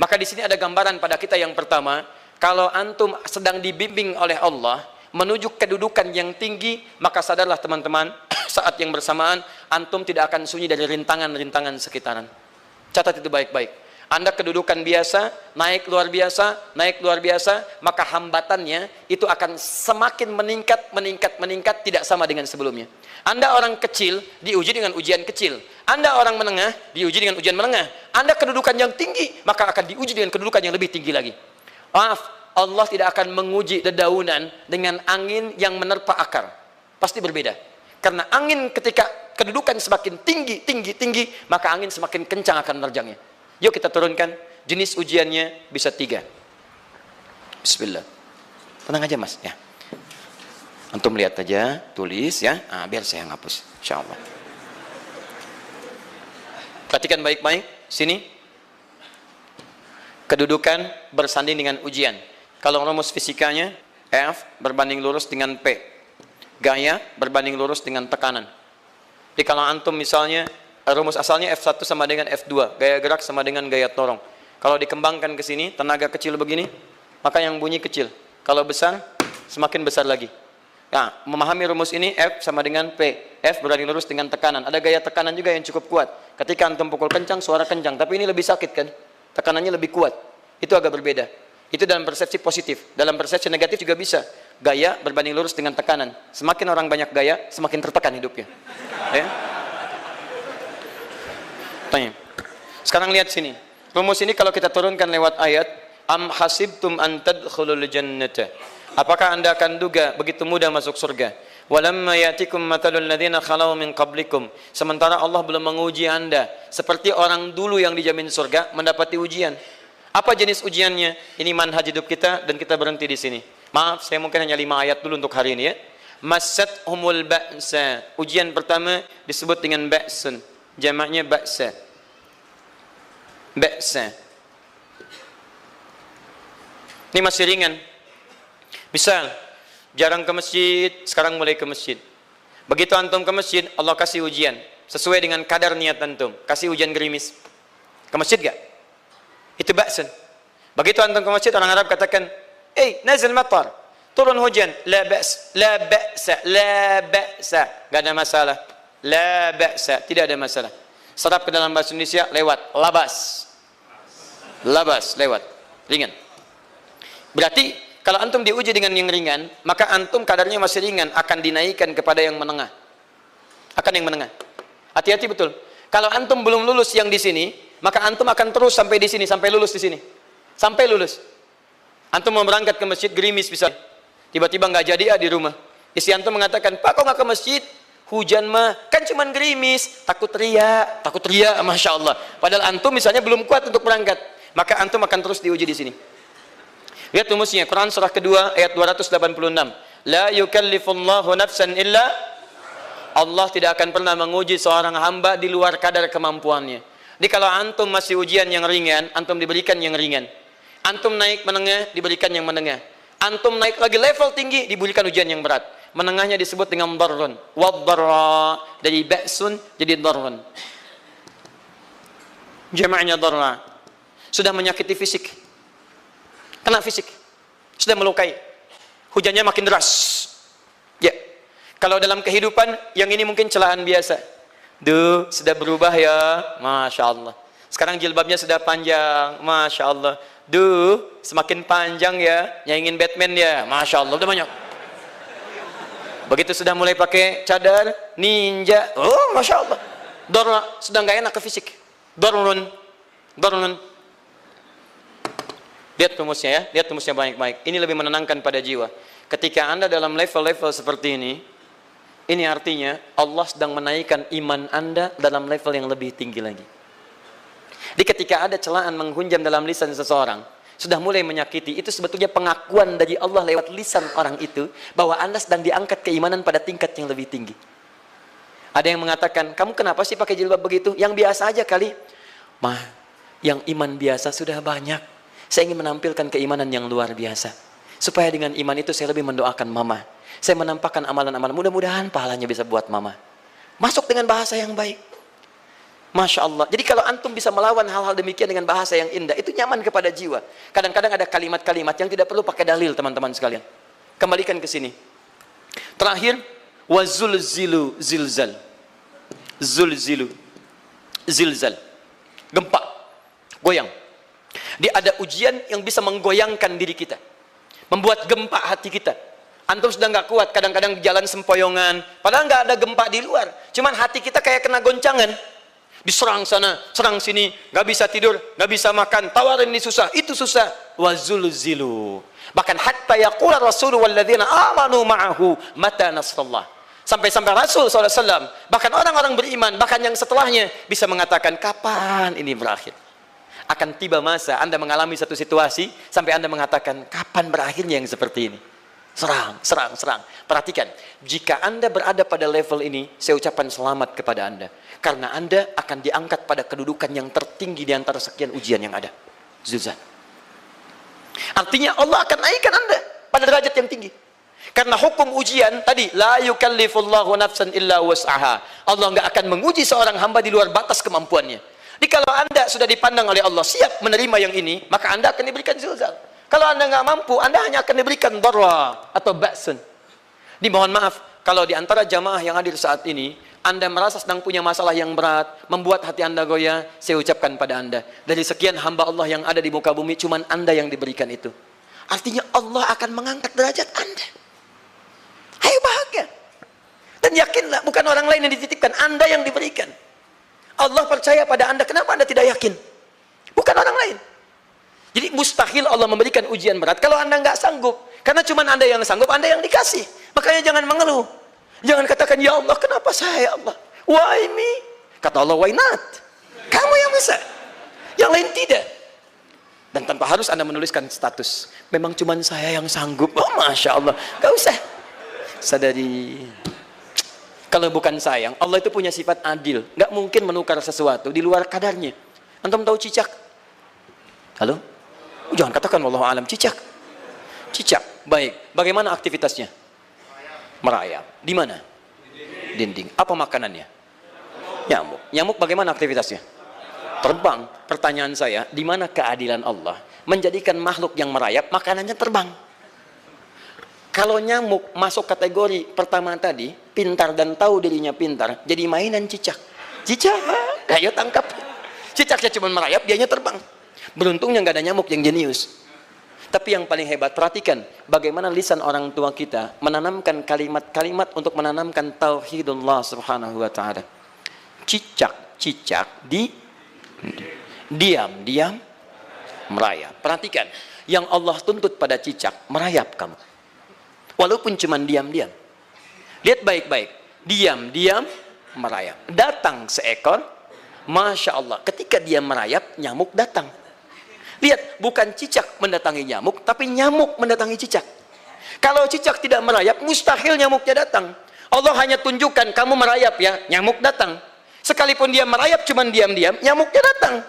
Maka di sini ada gambaran pada kita yang pertama, kalau antum sedang dibimbing oleh Allah menuju kedudukan yang tinggi, maka sadarlah teman-teman, saat yang bersamaan antum tidak akan sunyi dari rintangan-rintangan sekitaran. Catat itu baik-baik. Anda kedudukan biasa, naik luar biasa, maka hambatannya itu akan semakin meningkat, tidak sama dengan sebelumnya. Anda orang kecil, diuji dengan ujian kecil. Anda orang menengah, diuji dengan ujian menengah. Anda kedudukan yang tinggi, maka akan diuji dengan kedudukan yang lebih tinggi lagi. Maaf, Allah tidak akan menguji dedaunan dengan angin yang menerpa akar. Pasti berbeda. Karena angin ketika kedudukan semakin tinggi, maka angin semakin kencang akan menerjangnya. Yuk kita turunkan, jenis ujiannya bisa 3. Bismillah. Tenang aja mas, ya. Antum lihat aja, tulis ya, biar saya ngapus, insyaallah. Perhatikan baik-baik, sini. Kedudukan bersanding dengan ujian. Kalau rumus fisikanya, F berbanding lurus dengan P. Gaya berbanding lurus dengan tekanan. Jadi kalau antum misalnya, rumus asalnya F1 sama dengan F2, gaya gerak sama dengan gaya dorong. Kalau dikembangkan ke sini, tenaga kecil begini, maka yang bunyi kecil. Kalau besar, semakin besar lagi. Nah, memahami rumus ini, F sama dengan P. F berbanding lurus dengan tekanan. Ada gaya tekanan juga yang cukup kuat. Ketika antum pukul kencang, suara kencang. Tapi ini lebih sakit kan? Tekanannya lebih kuat. Itu agak berbeda. Itu dalam persepsi positif. Dalam persepsi negatif juga bisa. Gaya berbanding lurus dengan tekanan. Semakin orang banyak gaya, semakin tertekan hidupnya. Ya? Tanya. Sekarang lihat sini. Rumus ini kalau kita turunkan lewat ayat, am hasibtum an tadkhulul jannata. Apakah Anda akan duga begitu mudah masuk surga? Walamma yatikum matalul ladzina khalau min qablikum. Sementara Allah belum menguji Anda seperti orang dulu yang dijamin surga mendapati ujian. Apa jenis ujiannya? Ini manhaj hidup kita dan kita berhenti di sini. Maaf, saya mungkin hanya 5 ayat dulu untuk hari ini ya. Massathumul ba'sa. Ujian pertama disebut dengan ba'sun. Jamaknya ba'sa. Ba'sa. Ini masih ringan. Misal, jarang ke masjid, sekarang mulai ke masjid. Begitu antum ke masjid, Allah kasih ujian. Sesuai dengan kadar niat antum. Kasih hujan gerimis. Ke masjid gak? Itu ba'sun. Begitu antum ke masjid, orang Arab katakan, nazil matar. Turun hujan. La ba's, la ba'sa, la ba'sa. Gak ada masalah. La ba'sa, tidak ada masalah. Serap ke dalam bahasa Indonesia, lewat. Labas. Labas, lewat. Ringan. Berarti, kalau antum diuji dengan yang ringan, maka antum kadarnya masih ringan, akan dinaikkan kepada yang menengah. Akan yang menengah. Hati-hati betul. Kalau antum belum lulus yang di sini, maka antum akan terus sampai di sini, sampai lulus di sini. Sampai lulus. Antum mau berangkat ke masjid, gerimis bisa. Tiba-tiba nggak jadi di rumah. Istri antum mengatakan, Pak kok nggak ke masjid? Hujan mah, kan cuman gerimis. Takut teriak, Masya Allah. Padahal antum misalnya belum kuat untuk berangkat. Maka antum akan terus diuji di sini. Lihat rumusnya, Quran surah kedua ayat 286. La yukallifullahu nafsan illa. Allah tidak akan pernah menguji seorang hamba di luar kadar kemampuannya. Jadi kalau antum masih ujian yang ringan, antum diberikan yang ringan. Antum naik menengah, diberikan yang menengah. Antum naik lagi level tinggi, diberikan ujian yang berat. Menengahnya disebut dengan darrun. Wad-darra, dari ba'sun jadi darrun. Jamaknya darra. Sudah menyakiti fisik. Kena fisik. Sudah melukai. Hujannya makin deras. Ya. Kalau dalam kehidupan, yang ini mungkin celaan biasa. Duh, sudah berubah ya. Masya Allah. Sekarang jilbabnya sudah panjang. Masya Allah. Duh, semakin panjang ya. Yang ingin Batman ya. Masya Allah. Udah banyak. Begitu sudah mulai pakai cadar, ninja. Oh, Masya Allah. Darra, sudah nggak enak ke fisik. Darrun. Darrun. Lihat rumusnya ya. Lihat rumusnya baik-baik. Ini lebih menenangkan pada jiwa. Ketika Anda dalam level-level seperti ini artinya Allah sedang menaikkan iman Anda dalam level yang lebih tinggi lagi. Jadi ketika ada celaan menghunjam dalam lisan seseorang, sudah mulai menyakiti, itu sebetulnya pengakuan dari Allah lewat lisan orang itu, bahwa Anda sedang diangkat keimanan pada tingkat yang lebih tinggi. Ada yang mengatakan, kamu kenapa sih pakai jilbab begitu? Yang biasa aja kali. Mah, yang iman biasa sudah banyak. Saya ingin menampilkan keimanan yang luar biasa. Supaya dengan iman itu saya lebih mendoakan mama. Saya menampakkan amalan-amalan, mudah-mudahan pahalanya bisa buat mama. Masuk dengan bahasa yang baik. Masya Allah. Jadi kalau antum bisa melawan hal-hal demikian dengan bahasa yang indah, itu nyaman kepada jiwa. Kadang-kadang ada kalimat-kalimat yang tidak perlu pakai dalil, teman-teman sekalian. Kembalikan ke sini. Terakhir, wazulzilu zilzal. Zulzilu zilzal. Gempa, goyang. Dia ada ujian yang bisa menggoyangkan diri kita, membuat gempa hati kita. Antum sudah nggak kuat, kadang-kadang jalan sempoyongan, padahal nggak ada gempa di luar, cuman hati kita kayak kena goncangan. Diserang sana, serang sini, nggak bisa tidur, nggak bisa makan, tawarin ini susah, itu susah. Wazulzilu. Bahkan hatta yaqula Rasulullah walladzina amanu ma'ahu mata nasrullah. Sampai-sampai Rasul SAW, bahkan orang-orang beriman, bahkan yang setelahnya bisa mengatakan, kapan ini berakhir? Akan tiba masa Anda mengalami satu situasi sampai Anda mengatakan, kapan berakhirnya yang seperti ini? Serang, serang, serang. Perhatikan, jika Anda berada pada level ini, saya ucapkan selamat kepada Anda. Karena Anda akan diangkat pada kedudukan yang tertinggi di antara sekian ujian yang ada. Zuzan. Artinya Allah akan naikkan Anda pada derajat yang tinggi. Karena hukum ujian tadi, la yukallifullahu nafsan illa wus'aha. Allah nggak akan menguji seorang hamba di luar batas kemampuannya. Jadi kalau Anda sudah dipandang oleh Allah siap menerima yang ini, maka Anda akan diberikan zilzal. Kalau Anda nggak mampu, Anda hanya akan diberikan darra atau ba'sun. Dimohon maaf, kalau di antara jamaah yang hadir saat ini, Anda merasa sedang punya masalah yang berat, membuat hati Anda goyah, saya ucapkan pada Anda, dari sekian hamba Allah yang ada di muka bumi, cuman Anda yang diberikan itu. Artinya Allah akan mengangkat derajat Anda. Ayo bahagia. Dan yakinlah, bukan orang lain yang dititipkan, Anda yang diberikan. Allah percaya pada Anda, kenapa Anda tidak yakin? Bukan orang lain. Jadi mustahil Allah memberikan ujian berat kalau Anda nggak sanggup. Karena cuma Anda yang sanggup, Anda yang dikasih. Makanya jangan mengeluh. Jangan katakan, ya Allah, kenapa saya, ya Allah? Why me? Kata Allah, why not? Kamu yang bisa. Yang lain tidak. Dan tanpa harus Anda menuliskan status. Memang cuma saya yang sanggup. Oh, Masya Allah. Gak usah. Sadari. Kalau bukan sayang, Allah itu punya sifat adil. Nggak mungkin menukar sesuatu di luar kadarnya. Antum tahu cicak? Halo? Jangan katakan wallahu alam, cicak. Cicak, baik. Bagaimana aktivitasnya? Merayap. Di mana? Dinding. Apa makanannya? Nyamuk. Nyamuk bagaimana aktivitasnya? Terbang. Pertanyaan saya, di mana keadilan Allah menjadikan makhluk yang merayap makanannya terbang? Kalau nyamuk masuk kategori pertama tadi, pintar dan tahu dirinya pintar, jadi mainan cicak. Cicak, ayo tangkap. Cicaknya cuma merayap, dianya terbang. Beruntungnya nggak ada nyamuk yang jenius. Tapi yang paling hebat, perhatikan bagaimana lisan orang tua kita menanamkan kalimat-kalimat untuk menanamkan tauhidullah subhanahu wa ta'ala. Cicak-cicak diam-diam merayap. Perhatikan, yang Allah tuntut pada cicak, merayap kamu. Walaupun cuma diam-diam. Lihat baik-baik, diam-diam merayap. Datang seekor, Masya Allah, ketika dia merayap, nyamuk datang. Lihat, bukan cicak mendatangi nyamuk, tapi nyamuk mendatangi cicak. Kalau cicak tidak merayap, mustahil nyamuknya datang. Allah hanya tunjukkan, kamu merayap ya, nyamuk datang. Sekalipun dia merayap, cuman diam-diam, nyamuknya datang.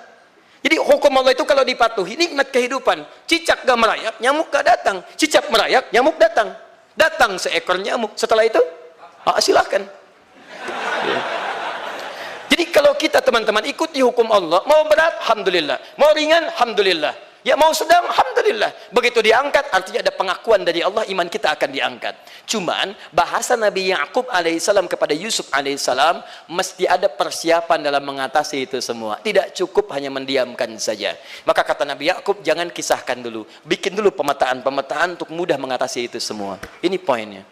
Jadi hukum Allah itu kalau dipatuhi, nikmat kehidupan. Cicak gak merayap, nyamuk gak datang. Cicak merayap, nyamuk datang. Datang seekor nyamuk. Setelah itu, silakan. Jadi kalau kita teman-teman ikuti hukum Allah, mau berat, alhamdulillah. Mau ringan, alhamdulillah. Ya mau sedang, alhamdulillah. Begitu diangkat, artinya ada pengakuan dari Allah, iman kita akan diangkat. Cuman, bahasa Nabi Ya'qub alaihissalam kepada Yusuf alaihissalam, mesti ada persiapan dalam mengatasi itu semua. Tidak cukup hanya mendiamkan saja. Maka kata Nabi Ya'qub, jangan kisahkan dulu. Bikin dulu pemetaan-pemetaan untuk mudah mengatasi itu semua. Ini poinnya.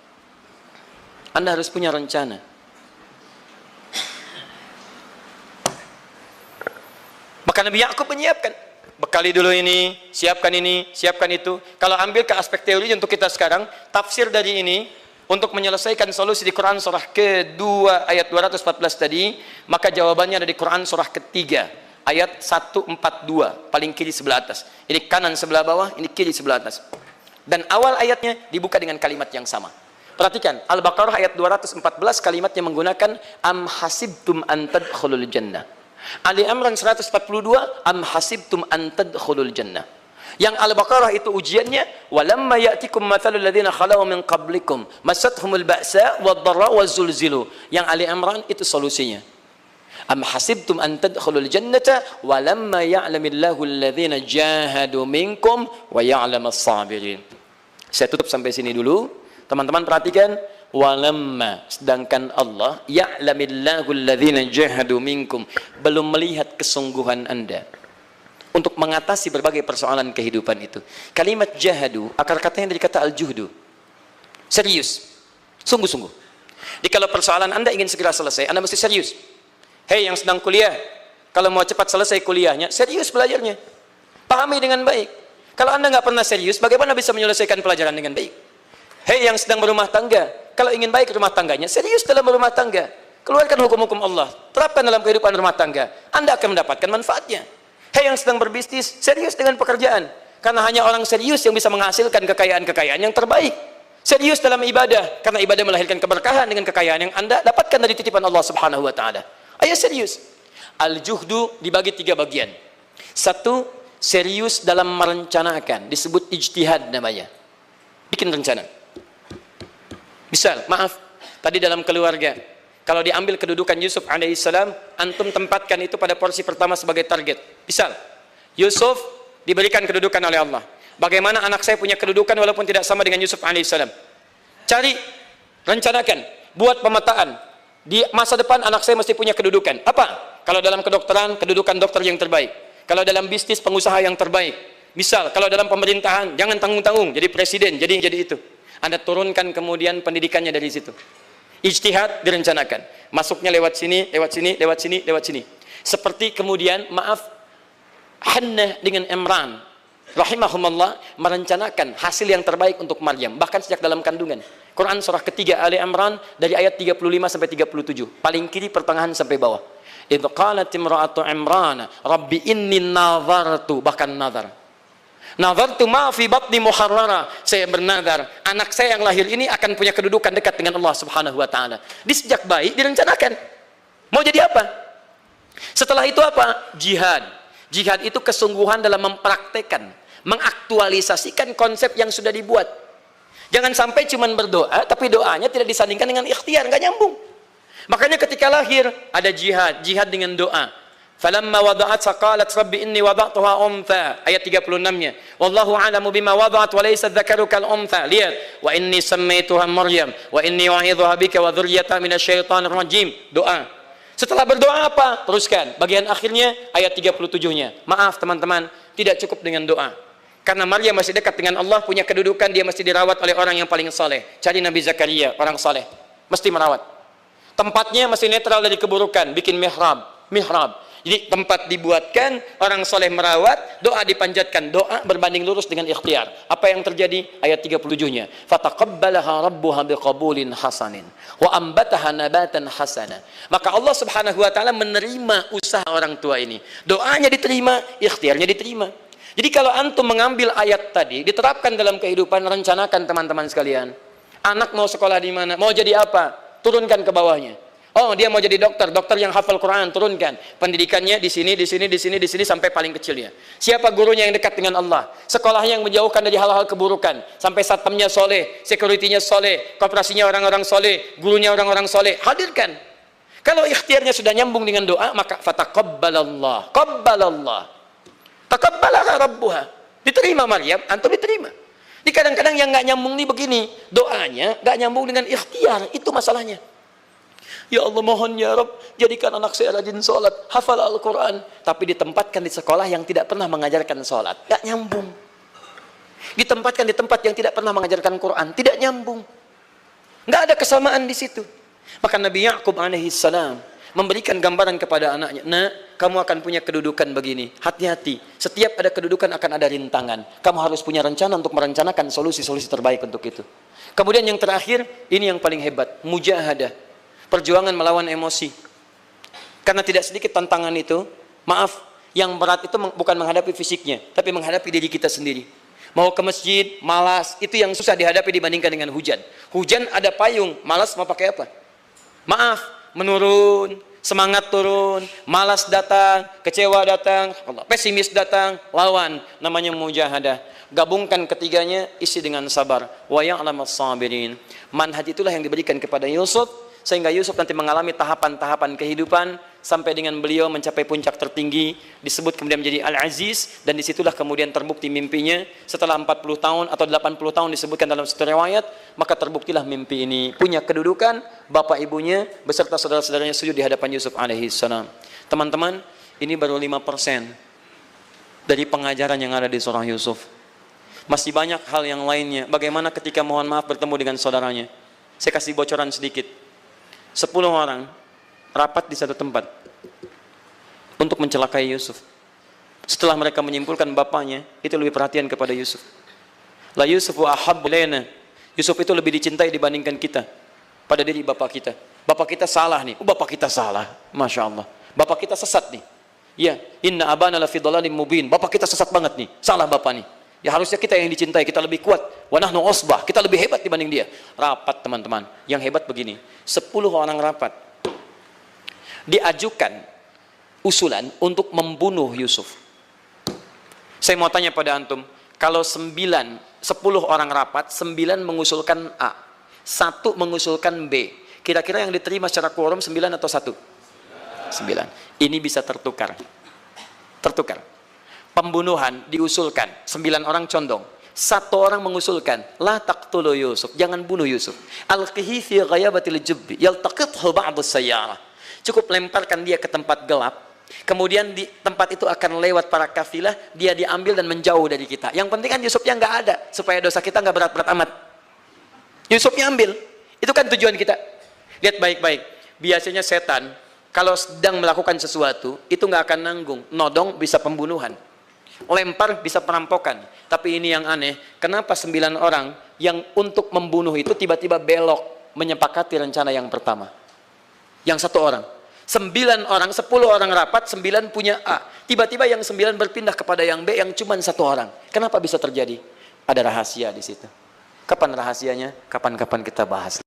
Anda harus punya rencana. Maka Nabi Ya'qub menyiapkan, bekali dulu ini, siapkan itu. Kalau ambil ke aspek teori untuk kita sekarang, tafsir dari ini untuk menyelesaikan solusi di Quran surah kedua ayat 214 tadi, maka jawabannya ada di Quran surah ketiga ayat 142, paling kiri sebelah atas. Ini kanan sebelah bawah, ini kiri sebelah atas. Dan awal ayatnya dibuka dengan kalimat yang sama. Perhatikan, Al-Baqarah ayat 214 kalimatnya menggunakan am hasibtum an tadkhulul jannah. Ali Imran 142 am hasibtum an tadkhulul jannah. Yang Al-Baqarah itu ujiannya, walamma ya'tikum mathalul ladzina khalau min qablikum massathumul ba'sa wad-dharra waz-zulzilu. Yang Ali Imran itu solusinya. Am hasibtum an tadkhulul jannata walamma ya'lamillahu alladhina jahadu minkum wa ya'lamas sabirin. Saya tutup sampai sini dulu. Teman-teman perhatikan, walamma, sedangkan Allah ya'lamillahu alladhina jahadu minkum, belum melihat kesungguhan Anda untuk mengatasi berbagai persoalan kehidupan itu. Kalimat jahadu, akar katanya dari kata al-juhdu. Serius, sungguh-sungguh. Jadi kalau persoalan Anda ingin segera selesai, Anda mesti serius. Hei yang sedang kuliah, kalau mau cepat selesai kuliahnya, serius belajarnya. Pahami dengan baik. Kalau Anda nggak pernah serius, bagaimana bisa menyelesaikan pelajaran dengan baik? Hei yang sedang berumah tangga, kalau ingin baik rumah tangganya, serius dalam berumah tangga. Keluarkan hukum-hukum Allah, terapkan dalam kehidupan rumah tangga. Anda akan mendapatkan manfaatnya. Hei yang sedang berbisnis, serius dengan pekerjaan. Karena hanya orang serius yang bisa menghasilkan kekayaan-kekayaan yang terbaik. Serius dalam ibadah, karena ibadah melahirkan keberkahan dengan kekayaan yang Anda dapatkan dari titipan Allah Subhanahu wa taala. Ayo serius. Al-juhdu dibagi 3 bagian. 1, serius dalam merencanakan, disebut ijtihad namanya. Bikin rencana. Misal, maaf, tadi dalam keluarga, kalau diambil kedudukan Yusuf alaihissalam, antum tempatkan itu pada porsi pertama sebagai target. Misal, Yusuf diberikan kedudukan oleh Allah. Bagaimana anak saya punya kedudukan walaupun tidak sama dengan Yusuf alaihissalam? Cari, rencanakan, buat pemetaan. Di masa depan anak saya mesti punya kedudukan. Apa? Kalau dalam kedokteran, kedudukan dokter yang terbaik. Kalau dalam bisnis, pengusaha yang terbaik. Misal, kalau dalam pemerintahan, jangan tanggung-tanggung, jadi presiden, jadi itu. Anda turunkan kemudian pendidikannya dari situ. Ijtihad direncanakan. Masuknya lewat sini, lewat sini, lewat sini, lewat sini. Seperti kemudian, maaf, Hannah dengan Imran rahimahumullah merencanakan hasil yang terbaik untuk Maryam, bahkan sejak dalam kandungan. Quran surah ketiga Ali Imran dari ayat 35 sampai 37. Paling kiri pertengahan sampai bawah. Idz qalat imra'atu Imran, Rabbi inni nazartu, bahkan nazar. Nazartu ma fi batni muharrara, saya bernazar anak saya yang lahir ini akan punya kedudukan dekat dengan Allah Subhanahu wa taala. Di sejak bayi direncanakan. Mau jadi apa? Setelah itu apa? Jihad. Jihad itu kesungguhan dalam mempraktekkan, mengaktualisasikan konsep yang sudah dibuat. Jangan sampai cuma berdoa tapi doanya tidak disandingkan dengan ikhtiar, nggak nyambung. Makanya ketika lahir ada jihad, jihad dengan doa. Falamma wada'at saqalat rabbi inni wada'tuha untha, ayat 36-nya. Wallahu a'lamu bima wada'at wa laysa dzakaru kal untha. Lihat, wa inni sammaituha Maryam wa inni u'idzuha bika wa dzurriyyataha minasyaitonir rajim. Doa. Setelah berdoa apa? Teruskan. Bagian akhirnya ayat 37-nya. Maaf teman-teman, tidak cukup dengan doa. Karena Maryam masih dekat dengan Allah, punya kedudukan, dia mesti dirawat oleh orang yang paling saleh. Cari Nabi Zakaria, orang saleh. Mesti merawat. Tempatnya masih netral dari keburukan, bikin mihrab. Jadi tempat dibuatkan, orang soleh merawat, doa dipanjatkan, doa berbanding lurus dengan ikhtiar. Apa yang terjadi? Ayat 37-nya. Fataqabbalaha rabbuha biqabulin hasanin wa ambataha nabatan hasana. Maka Allah Subhanahu wa taala menerima usaha orang tua ini. Doanya diterima, ikhtiarnya diterima. Jadi kalau antum mengambil ayat tadi, diterapkan dalam kehidupan, rencanakan teman-teman sekalian. Anak mau sekolah di mana? Mau jadi apa? Turunkan ke bawahnya. Oh, dia mau jadi dokter, dokter yang hafal Quran, turunkan. Pendidikannya di sini, di sini, di sini, di sini sampai paling kecilnya. Siapa gurunya yang dekat dengan Allah? Sekolahnya yang menjauhkan dari hal-hal keburukan, sampai satpamnya soleh, securitynya soleh, koperasinya orang-orang soleh, gurunya orang-orang soleh. Hadirkan. Kalau ikhtiarnya sudah nyambung dengan doa, maka fataqabbalallah, qabbalallah. Taqabbalaha rabbuha. Diterima Maryam, antum diterima. Di kadang-kadang yang nggak nyambung nih begini, doanya nggak nyambung dengan ikhtiar, itu masalahnya. Ya Allah mohon ya Rabb, jadikan anak saya rajin sholat, hafal Al-Quran, tapi ditempatkan di sekolah yang tidak pernah mengajarkan sholat, nggak nyambung. Ditempatkan di tempat yang tidak pernah mengajarkan Quran, tidak nyambung. Nggak ada kesamaan di situ. Maka Nabi Ya'qub alaihissalam memberikan gambaran kepada anaknya, nak, kamu akan punya kedudukan begini, hati-hati, setiap ada kedudukan akan ada rintangan, kamu harus punya rencana untuk merencanakan solusi-solusi terbaik untuk itu. Kemudian yang terakhir, ini yang paling hebat, mujahadah, perjuangan melawan emosi. Karena tidak sedikit tantangan itu, maaf, yang berat itu bukan menghadapi fisiknya, tapi menghadapi diri kita sendiri. Mau ke masjid, malas, itu yang susah dihadapi dibandingkan dengan hujan. Hujan ada payung, malas mau pakai apa? Maaf, menurun, semangat turun, malas datang, kecewa datang, pesimis datang, lawan, namanya mujahadah. Gabungkan ketiganya, isi dengan sabar. Wa ya'lamas sabirin. Manhaj itulah yang diberikan kepada Yusuf, sehingga Yusuf nanti mengalami tahapan-tahapan kehidupan sampai dengan beliau mencapai puncak tertinggi, disebut kemudian menjadi Al-Aziz, dan disitulah kemudian terbukti mimpinya setelah 40 tahun atau 80 tahun disebutkan dalam satu riwayat, maka terbuktilah mimpi ini punya kedudukan, bapak ibunya beserta saudara-saudaranya sujud di hadapan Yusuf alaihissalam. Teman-teman, ini baru 5% dari pengajaran yang ada di surah Yusuf. Masih banyak hal yang lainnya. Bagaimana ketika mohon maaf bertemu dengan saudaranya. Saya kasih bocoran sedikit. 10 orang rapat di satu tempat untuk mencelakai Yusuf. Setelah mereka menyimpulkan bapaknya itu lebih perhatian kepada Yusuf. La Yusuf wa ahabbu ilaina. Yusuf itu lebih dicintai dibandingkan kita pada diri bapak kita. Bapak kita salah nih. Bapak kita salah. Masya Allah. Bapak kita sesat nih. Ya, inna abana lafi dhalalim mubin. Bapak kita sesat banget nih. Salah bapak nih. Ya harusnya kita yang dicintai, kita lebih kuat. Wa nahnu usbah, kita lebih hebat dibanding dia. Rapat teman-teman. Yang hebat begini, 10 orang rapat. Diajukan usulan untuk membunuh Yusuf. Saya mau tanya pada antum, kalau 10 orang rapat, 9 mengusulkan A, 1 mengusulkan B. Kira-kira yang diterima secara quorum 9 atau 1? 9. Ini bisa tertukar. Tertukar. Pembunuhan diusulkan, 9 orang condong. 1 orang mengusulkan, la taqtulu Yusuf, jangan bunuh Yusuf. Alqihi fi ghayabatil jubbi, yaltaqithu ba'd as-sayyarah. Cukup lemparkan dia ke tempat gelap. Kemudian di tempat itu akan lewat para kafilah, dia diambil dan menjauh dari kita. Yang penting kan Yusufnya nggak ada, supaya dosa kita nggak berat-berat amat. Yusufnya ambil, itu kan tujuan kita. Lihat baik-baik. Biasanya setan kalau sedang melakukan sesuatu itu nggak akan nanggung, nodong bisa pembunuhan. Lempar bisa perampokan. Tapi ini yang aneh, kenapa 9 orang yang untuk membunuh itu tiba-tiba belok menyepakati rencana yang pertama? Yang 1 orang. 9 orang, 10 orang rapat, 9 punya A. Tiba-tiba yang 9 berpindah kepada yang B yang cuma 1 orang. Kenapa bisa terjadi? Ada rahasia di situ. Kapan rahasianya? Kapan-kapan kita bahas.